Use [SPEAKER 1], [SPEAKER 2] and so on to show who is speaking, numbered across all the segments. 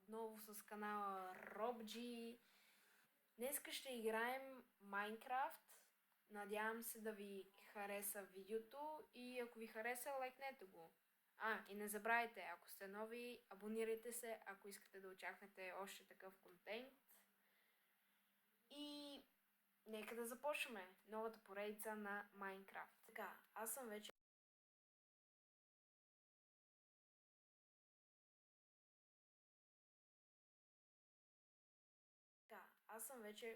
[SPEAKER 1] отново с канала RobG. Днеска ще играем Майнкрафт. Надявам се да ви хареса видеото и ако ви хареса, лайкнете го. И не забравяйте, ако сте нови, абонирайте се, ако искате да очаквате още такъв контент. И нека да започваме новата поредица на Майнкрафт. Така, аз съм вече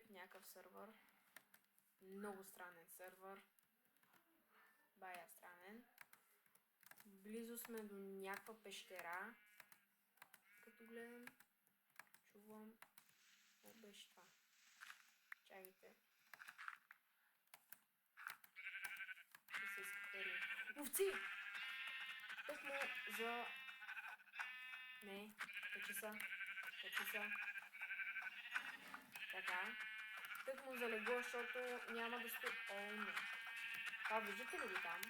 [SPEAKER 1] в някакъв сървър. Много странен сървър. Бая странен. Близо сме до някаква пещера. Като гледам, чувам. Какво беше това? Чакайте. Ще се изкатери. Овци! Тъкмо за... Не, качи са. Така. Тъкмо за легло, защото няма да стои... О, не. Това виждате ли го там?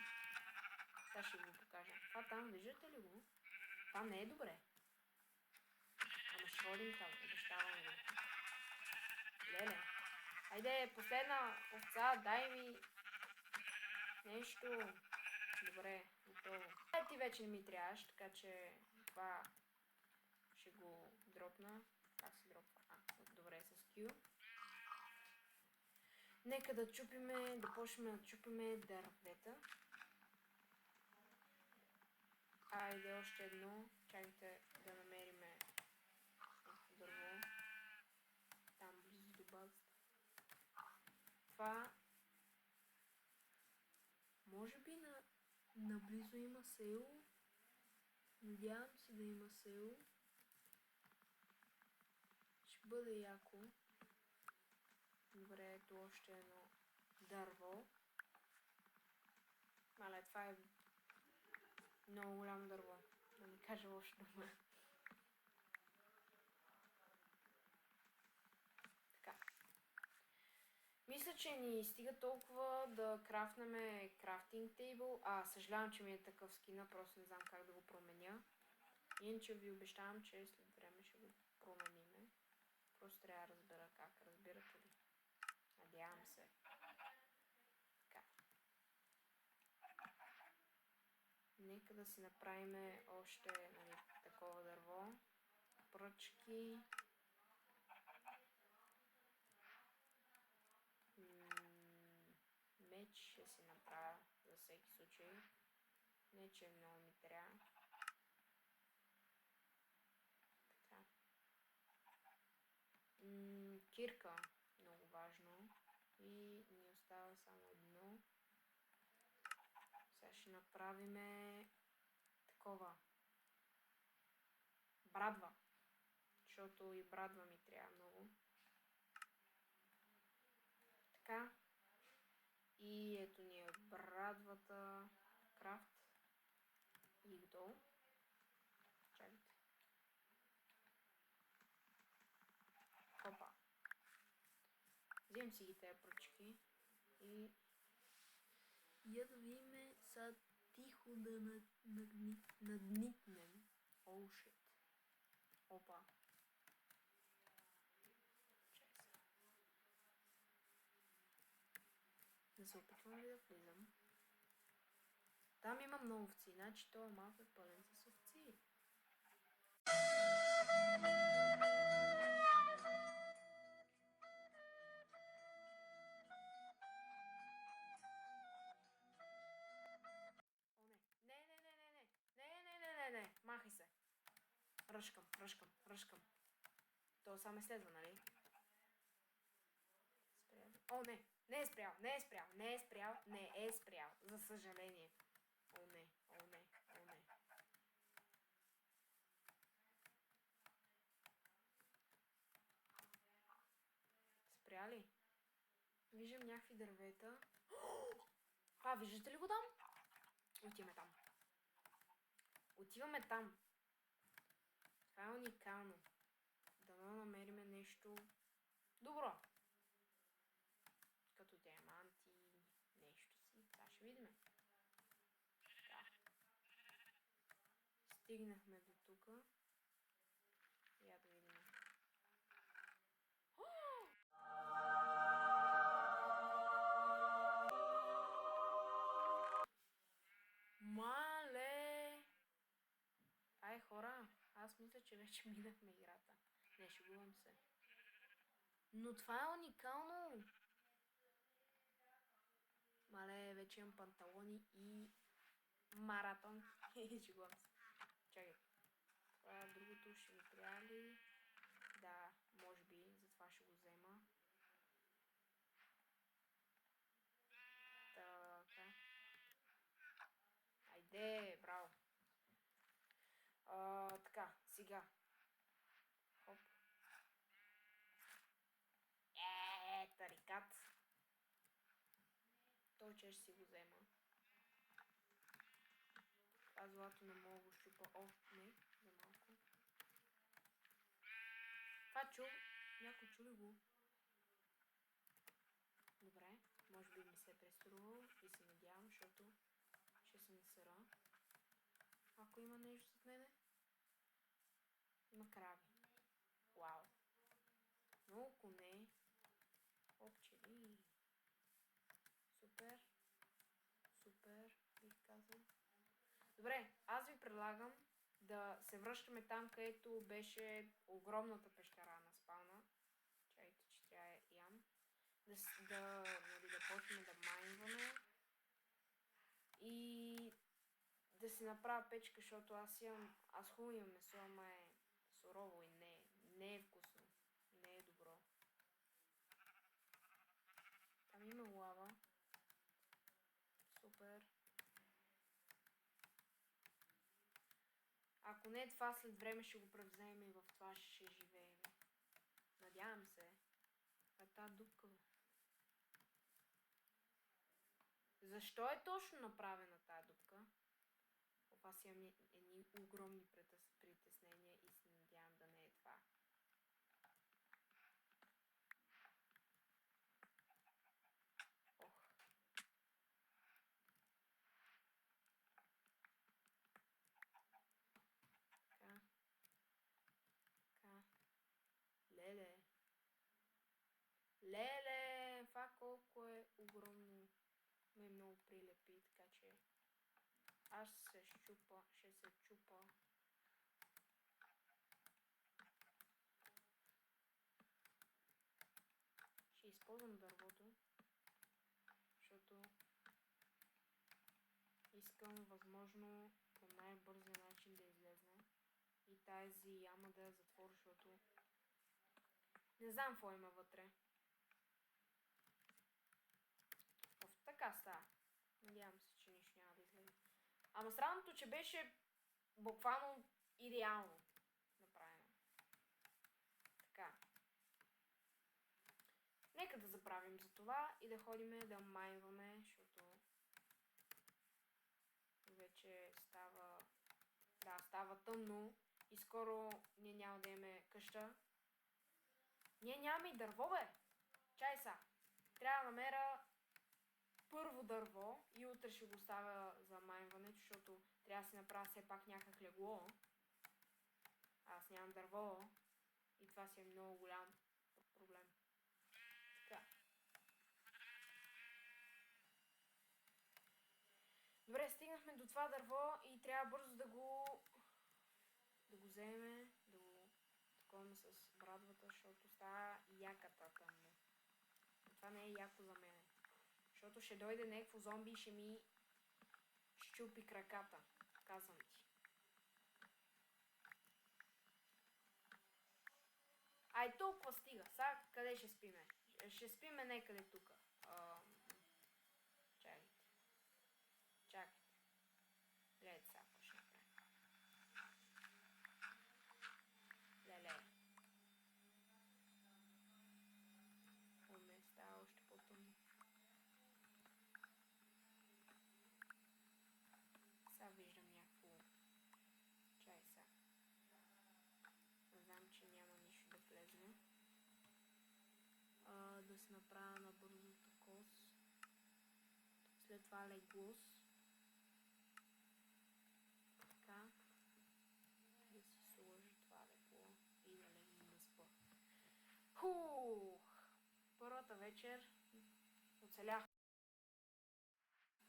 [SPEAKER 1] Сега ще ви го покажа. Това там, виждате ли го? Това не е добре. Ама ще ходим там, обещавам ви. Леле. Хайде, последна овца, дай ми нещо. Добре, готово. Ти вече не ми трябваш, така че това ще го дропна. Как се дропва? Добре, с Q. Нека да чупиме, да почнем да чупиме дървета. Айде още едно. Чакайте да намериме дърво. Там близо до базата. Това може би наблизо има село. Надявам се да има село. Ще бъде яко. Добре, ето още едно дърво. Мале, това е много голямо дърво. Да не кажа лошо дума. Така. Мисля, че ни стига толкова да крафнеме крафтинг тейбъл. Съжалявам, че ми е такъв скина, просто не знам как да го променя. Иначе ви обещавам, че след време ще го промениме. Просто трябва да разбера как. Разбирате ли? Надявам се. Така. Нека да си направим още такова дърво. Пръчки. Меч ще си направя за всеки случай. Не, че много ми трябва. Така. Кирка. Много важно. И ни остава само едно. Сега ще направиме такова. Брадва. Защото и брадва ми трябва много. Така. И ето ни е брадвата. Крафт. И готово. Чакайте. Опа. Вземем си ги тези пръчки. И я да видим сега тихо да надникнем. Оу, шит. Опа. Да се опитвам ли да влизам? Там има много овци, значи той е малко пълен с овци. О, не. Не. Махай се. Ръшкам. То сам ме следва, нали? О, не. Не е спрял. За съжаление. О, не. Спря ли? Виждам някакви дървета. Виждате ли го там? Отиваме там. Това е уникално. Дано намериме нещо добро. Като диаманти, нещо си. Това ще видим. Така. Стигнахме до тук. Я да Аз мисля, че вече минахме играта. Не, шегувам се. Но това е уникално! Мале, вече имам панталони и маратон. Шегувам се. Чакай. Това другото ще ми трябва ли? Да, може би, затова ще го взема. Така. Айде, браво. Така, сега. Хоп. Тарикат. Той че ще си го взема. Това злато не мога го щупа. О, не, за малко. Това чу. Някой чу ли го? Добре, може би ми се е преструвал и се надявам, защото ще се насъра. Ако има нещо зад мене. Има крави. Вау. Много коне. Овчери. Супер. Супер, бих казал. Добре, аз ви предлагам да се връщаме там, където беше огромната пещера на спауна. Чакайте, че тя е ям. Да почнем да майнваме. И да си направя печка, защото аз хубаво имам месо, ама е сурово и не е вкусно. Не е добро. Там има лава. Супер. Ако не е това, след време ще го превземем и в това ще живеем. Надявам се. А тази дупка. Защо е точно направена тази дупка? Аз имам едни огромни притеснения и се надявам да не е това. Ох. Така. Така. Леле. Леле! Това колко е огромно. Ме много прилепи, така че аз ще се чупа. Ще използвам дървото, защото искам възможно по най-бързия начин да излезна и тази яма да я затворя, защото не знам какво има вътре. Така става. Надявам се, че нищо няма да излезе. Ама странното, че беше буквално идеално направено. Така. Нека да забравим за това и да ходиме да майнваме, защото вече става тъмно и скоро ние няма да имаме къща. Ние нямаме и дърво, бе! Чай са! Трябва да намеря първо дърво и утре ще го оставя за майнването, защото трябва да си направя все пак някак легло. Аз нямам дърво и това си е много голям проблем. Така. Добре, стигнахме до това дърво и трябва бързо да го вземем, да го таковаме с брадвата, защото става яката тъмно. Това не е яко за мене. Защото ще дойде някакво зомби и ще ми щупи краката. Казвам ти. Ай, толкова стига. Сега къде ще спиме? Ще спиме някъде тук. Чакайте. Гледайте сега, какво ще направим. Леле. Ме става още по-тъмно. Сега виждам някакво. Чай сега. Знам, че няма нищо да влезне. Да се направя на бързото кос. След това леглос. Така. Да си сложи това легло и да легна да спа. Хух! Първата вечер оцелях.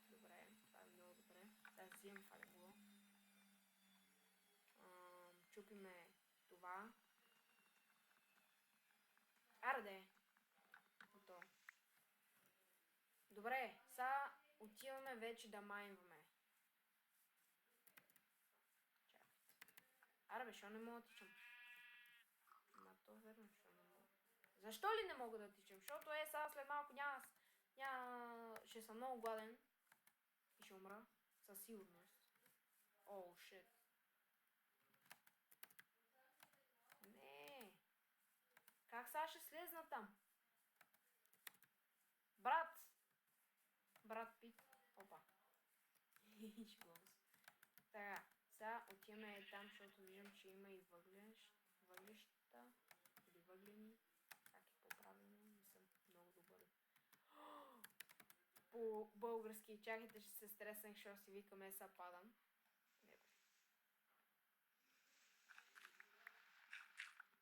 [SPEAKER 1] Добре, това е много добре. Сега взимам това легло. чупиме това. Арде! Готово. Добре, сега отиваме вече да майнваме. Чакайте. Аре бе, що не мога да тичам? Ма то верно, що не мога. Защо ли не мога да тичам? Защото сега след малко ще съм много гладен. И ще умра. Със сигурност. Оу, шит. Не. Как сега ще слезна там? Брат! Брат Пит. Опа. Шибам се. Така, сега отиваме там, защото виждам, че има и въглища. Или въглени. Как е по-правилно? Не съм много добър. По български. Чакайте, ще се стреснах, защото си викаме, сега падам. Не бе.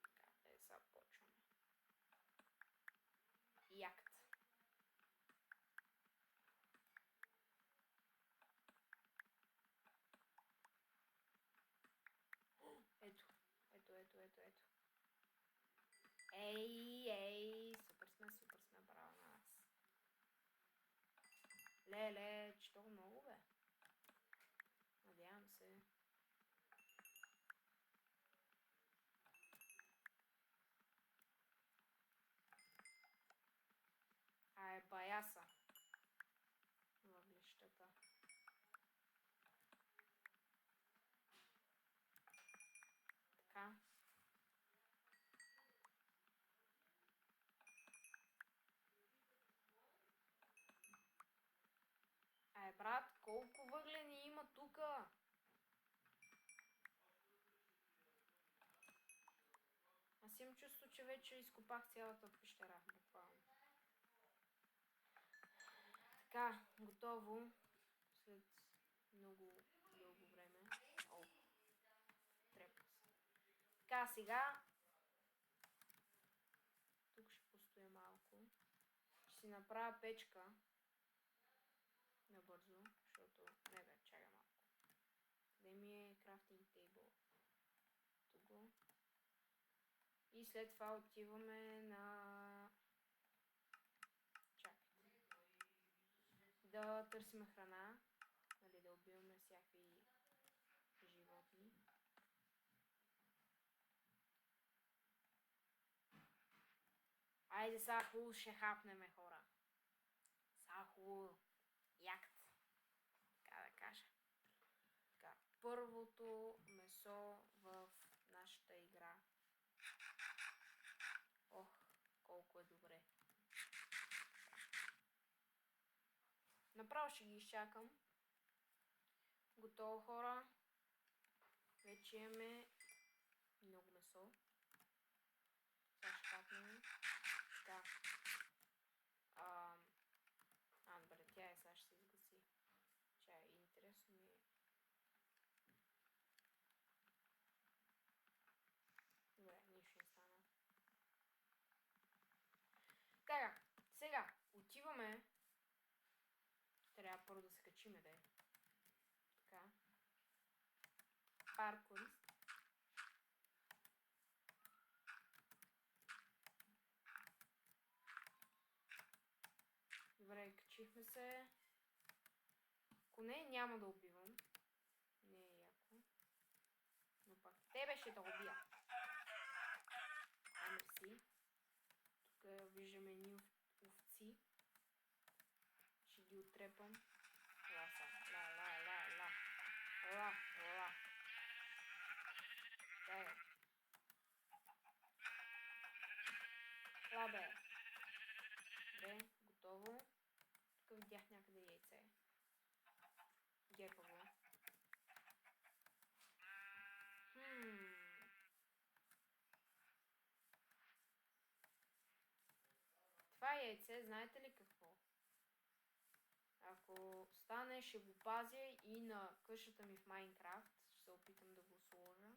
[SPEAKER 1] Така, сега почваме. Якт. Ето. Ей, супер сме, браво на нас. Леле, че толкова много бе. Надявам се. Баяса. Въглищата. Така. Брат, колко въглени има тука? Аз имам чувство, че вече изкопах цялата пещера, буквално. Така, готово. След много дълго време. О, трепа се. Така, сега. Тук ще постоя малко. Ще си направя печка. Набързо, защото... Не бе, чакай малко. Къде ми е крафтинг тейбъл? Тук. И след това отиваме на... Чакайте. Да търсим храна. Нали, да убиваме всякакви животни. Айде сега хубаво ще хапнеме, хора. Сега хубаво. Якт. Така да кажа. Така, първото месо в нашата игра. Ох, колко е добре. Направо ще ги изчакам. Готово, хора. Вече имаме много месо. Сега ще капнем. Така. Добре, тя сега ще се изгаси. Чай, интересно ми е. Добре, нищо не стана. Така, сега отиваме. Трябва първо да се качиме, да е. Така. Паркурист. Добре, качихме се. Ако не, няма да убивам. Не е яко. Но пак тебе ще да убия. Мерси. Тук виждаме ни овци. Ще ги отрепам. Ла са. Ла. Дай. Ла бе. Добре, готово. Тук видях някъде яйце. Гепа го. Това яйце, знаете ли какво? Ако стане, ще го пазя и на къщата ми в Майнкрафт. Ще се опитам да го сложа.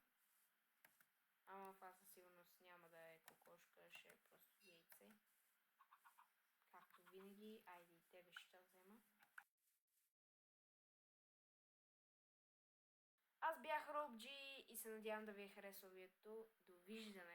[SPEAKER 1] Ама това със сигурност няма да е кокошка, ще е просто яйце. Както винаги, айде и тебе ще взема. Аз бях Робджи и се надявам да ви е харесало видеото. Довиждане!